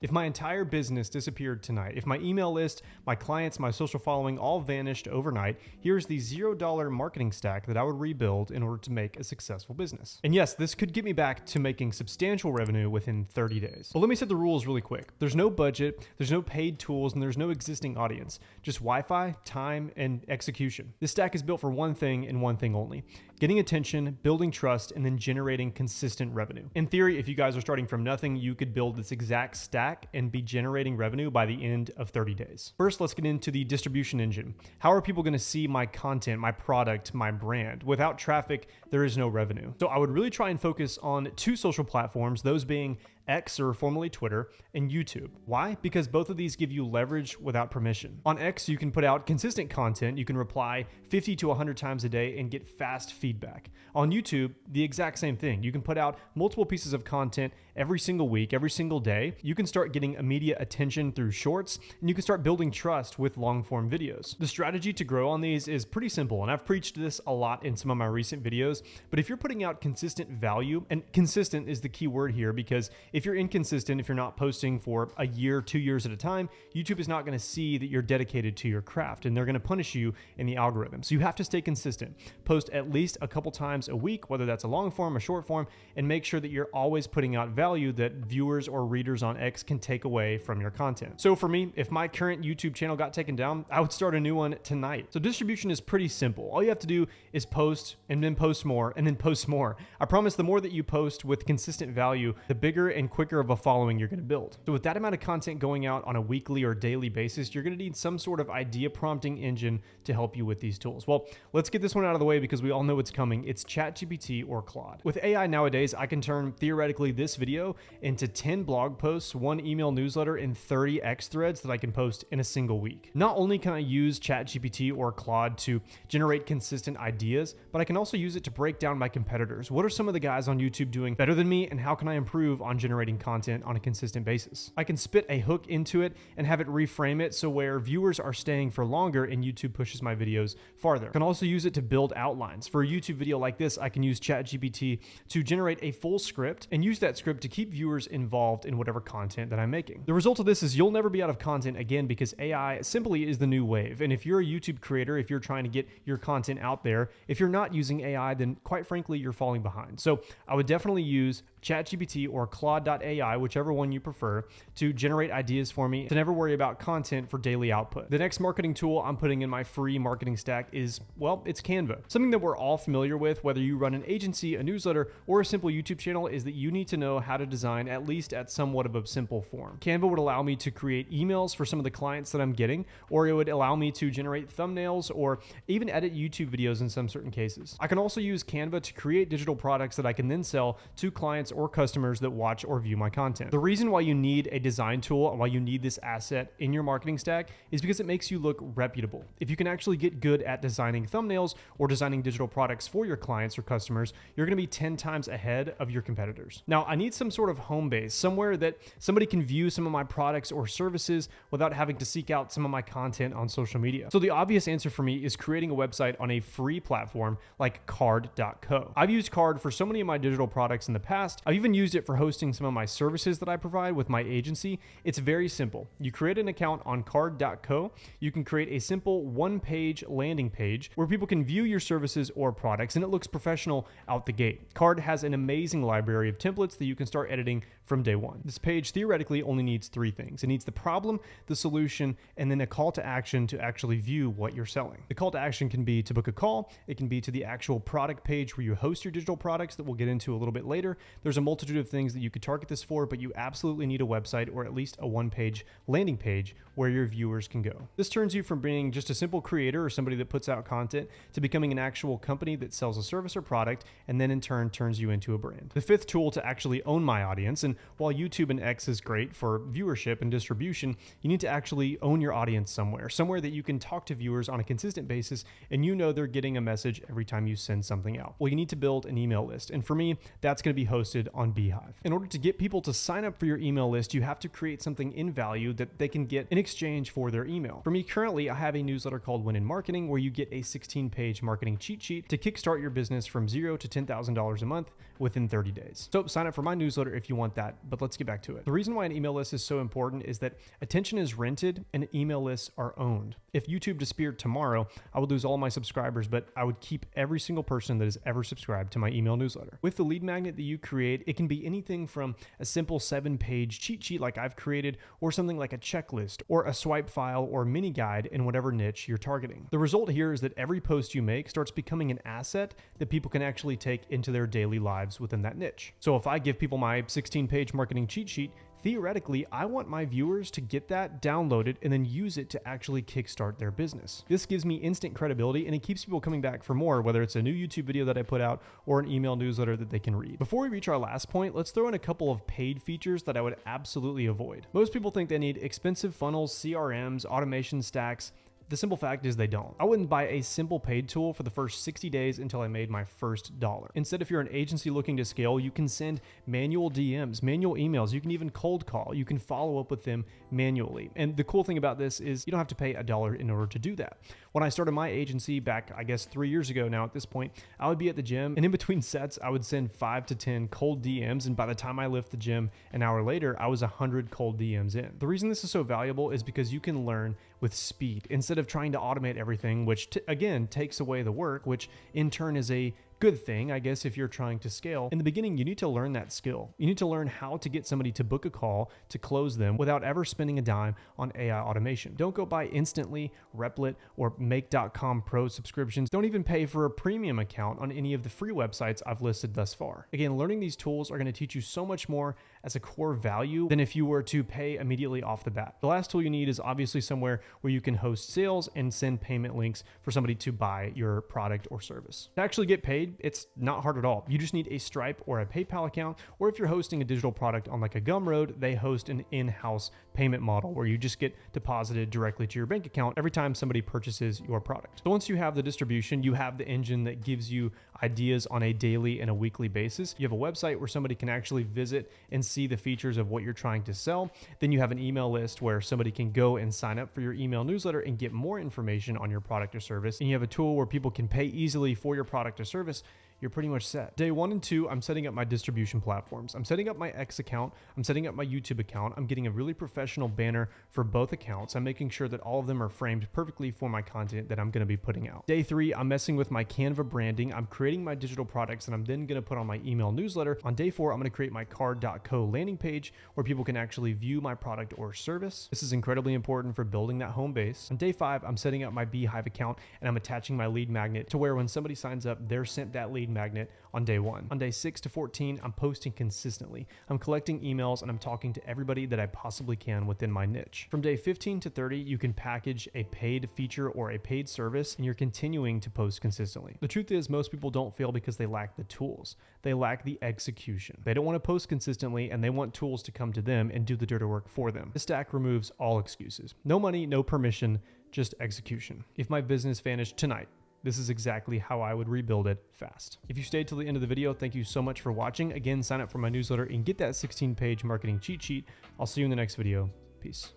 If my entire business disappeared tonight, if my email list, my clients, my social following all vanished overnight, here's the $0 marketing stack that I would rebuild in order to make a successful business. And yes, this could get me back to making substantial revenue within 30 days. But let me set the rules really quick. There's no budget, there's no paid tools, and there's no existing audience. Just Wi-Fi, time, and execution. This stack is built for one thing and one thing only: getting attention, building trust, and then generating consistent revenue. In theory, if you guys are starting from nothing, you could build this exact stack and be generating revenue by the end of 30 days. First, let's get into the distribution engine. How are people going to see my content, my product, my brand? Without traffic, there is no revenue. So I would really try and focus on two social platforms, those being X, or formerly Twitter, and YouTube. Why? Because both of these give you leverage without permission. On X, you can put out consistent content. You can reply 50 to 100 times a day and get fast feedback. On YouTube, the exact same thing. You can put out multiple pieces of content every single week, every single day. You can start getting immediate attention through shorts, and you can start building trust with long form videos. The strategy to grow on these is pretty simple, and I've preached this a lot in some of my recent videos, but if you're putting out consistent value, and consistent is the key word here, because if you're inconsistent, if you're not posting for a year, 2 years at a time, YouTube is not going to see that you're dedicated to your craft, and they're going to punish you in the algorithm. So you have to stay consistent. Post at least a couple times a week, whether that's a long form or short form, and make sure that you're always putting out value that viewers or readers on X can take away from your content. So for me, if my current YouTube channel got taken down, I would start a new one tonight. So distribution is pretty simple. All you have to do is post, and then post more, and then post more. I promise the more that you post with consistent value, the bigger and quicker of a following you're going to build. So with that amount of content going out on a weekly or daily basis, you're going to need some sort of idea prompting engine to help you with these tools. Well, let's get this one out of the way because we all know it's coming. It's ChatGPT or Claude. With AI nowadays, I can turn theoretically this video into 10 blog posts, 1 email newsletter, and 30 X threads that I can post in a single week. Not only can I use ChatGPT or Claude to generate consistent ideas, but I can also use it to break down my competitors. What are some of the guys on YouTube doing better than me, and how can I improve on generating content on a consistent basis? I can spit a hook into it and have it reframe it so where viewers are staying for longer and YouTube pushes my videos farther. I can also use it to build outlines. For a YouTube video like this, I can use ChatGPT to generate a full script and use that script to keep viewers involved in whatever content that I'm making. The result of this is you'll never be out of content again because AI simply is the new wave. And if you're a YouTube creator, if you're trying to get your content out there, if you're not using AI, then quite frankly, you're falling behind. So I would definitely use ChatGPT or Claude.AI, whichever one you prefer, to generate ideas for me, to never worry about content for daily output. The next marketing tool I'm putting in my free marketing stack is, well, it's Canva. Something that we're all familiar with, whether you run an agency, a newsletter, or a simple YouTube channel, is that you need to know how to design at least at somewhat of a simple form. Canva would allow me to create emails for some of the clients that I'm getting, or it would allow me to generate thumbnails or even edit YouTube videos in some certain cases. I can also use Canva to create digital products that I can then sell to clients or customers that watch or view my content. The reason why you need a design tool and why you need this asset in your marketing stack is because it makes you look reputable. If you can actually get good at designing thumbnails or designing digital products for your clients or customers, you're going to be 10 times ahead of your competitors. Now, I need some sort of home base, somewhere that somebody can view some of my products or services without having to seek out some of my content on social media. So the obvious answer for me is creating a website on a free platform like Card.co. I've used Card for so many of my digital products in the past. I've even used it for hosting some of my services that I provide with my agency. It's very simple. You create an account on Card.co. You can create a simple one-page landing page where people can view your services or products, and it looks professional out the gate. Card has an amazing library of templates that you can start editing from day one. This page theoretically only needs 3 things. It needs the problem, the solution, and then a call to action to actually view what you're selling. The call to action can be to book a call. It can be to the actual product page where you host your digital products that we'll get into a little bit later. There's a multitude of things that you could target this for, but you absolutely need a website or at least a one-page landing page where your viewers can go. This turns you from being just a simple creator or somebody that puts out content to becoming an actual company that sells a service or product, and then in turn turns you into a brand. The 5th tool to actually own my audience, and while YouTube and X is great for viewership and distribution, you need to actually own your audience somewhere that you can talk to viewers on a consistent basis and you know they're getting a message every time you send something out. Well, you need to build an email list, and for me, that's going to be hosted on Beehiiv. In order to get people to sign up for your email list, you have to create something in value that they can get in exchange for their email. For me, currently, I have a newsletter called Win in Marketing where you get a 16-page marketing cheat sheet to kickstart your business from $0 to $10,000 a month within 30 days. So sign up for my newsletter if you want that. that, but let's get back to it. The reason why an email list is so important is that attention is rented and email lists are owned. If YouTube disappeared tomorrow, I would lose all my subscribers, but I would keep every single person that has ever subscribed to my email newsletter. With the lead magnet that you create, it can be anything from a simple 7-page cheat sheet like I've created, or something like a checklist, or a swipe file, or mini guide in whatever niche you're targeting. The result here is that every post you make starts becoming an asset that people can actually take into their daily lives within that niche. So if I give people my 16-page marketing cheat sheet, theoretically, I want my viewers to get that, download it, and then use it to actually kickstart their business. This gives me instant credibility and it keeps people coming back for more, whether it's a new YouTube video that I put out or an email newsletter that they can read. Before we reach our last point, let's throw in a couple of paid features that I would absolutely avoid. Most people think they need expensive funnels, CRMs, automation stacks. The simple fact is they don't. I wouldn't buy a simple paid tool for the first 60 days until I made my first dollar. Instead, if you're an agency looking to scale, you can send manual DMs, manual emails. You can even cold call. You can follow up with them manually. And the cool thing about this is you don't have to pay $1 in order to do that. When I started my agency back, I guess 3 years ago now at this point, I would be at the gym and in between sets, I would send 5 to 10 cold DMs. And by the time I left the gym an hour later, I was 100 cold DMs in. The reason this is so valuable is because you can learn with speed instead of trying to automate everything, which again takes away the work, which in turn is a good thing, I guess, if you're trying to scale. In the beginning, you need to learn that skill. You need to learn how to get somebody to book a call to close them without ever spending a dime on AI automation. Don't go buy Instantly, Replit, or Make.com Pro subscriptions. Don't even pay for a premium account on any of the free websites I've listed thus far. Again, learning these tools are going to teach you so much more as a core value than if you were to pay immediately off the bat. The last tool you need is obviously somewhere where you can host sales and send payment links for somebody to buy your product or service. To actually get paid, it's not hard at all. You just need a Stripe or a PayPal account, or if you're hosting a digital product on like a Gumroad, they host an in-house payment model where you just get deposited directly to your bank account every time somebody purchases your product. So once you have the distribution, you have the engine that gives you ideas on a daily and a weekly basis. You have a website where somebody can actually visit and see the features of what you're trying to sell. Then you have an email list where somebody can go and sign up for your email newsletter and get more information on your product or service. And you have a tool where people can pay easily for your product or service. You're pretty much set. Day 1 and 2, I'm setting up my distribution platforms. I'm setting up my X account. I'm setting up my YouTube account. I'm getting a really professional banner for both accounts. I'm making sure that all of them are framed perfectly for my content that I'm going to be putting out. Day 3, I'm messing with my Canva branding. I'm creating my digital products and I'm then going to put on my email newsletter. On day 4, I'm going to create my card.co landing page where people can actually view my product or service. This is incredibly important for building that home base. On day 5, I'm setting up my Beehiiv account and I'm attaching my lead magnet to where when somebody signs up, they're sent that lead magnet on day 1. On day 6 to 14, I'm posting consistently. I'm collecting emails and I'm talking to everybody that I possibly can within my niche. From day 15 to 30, you can package a paid feature or a paid service and you're continuing to post consistently. The truth is most people don't fail because they lack the tools. They lack the execution. They don't want to post consistently and they want tools to come to them and do the dirty work for them. This stack removes all excuses. No money, no permission, just execution. If my business vanished tonight, this is exactly how I would rebuild it fast. If you stayed till the end of the video, thank you so much for watching. Again, sign up for my newsletter and get that 16-page marketing cheat sheet. I'll see you in the next video. Peace.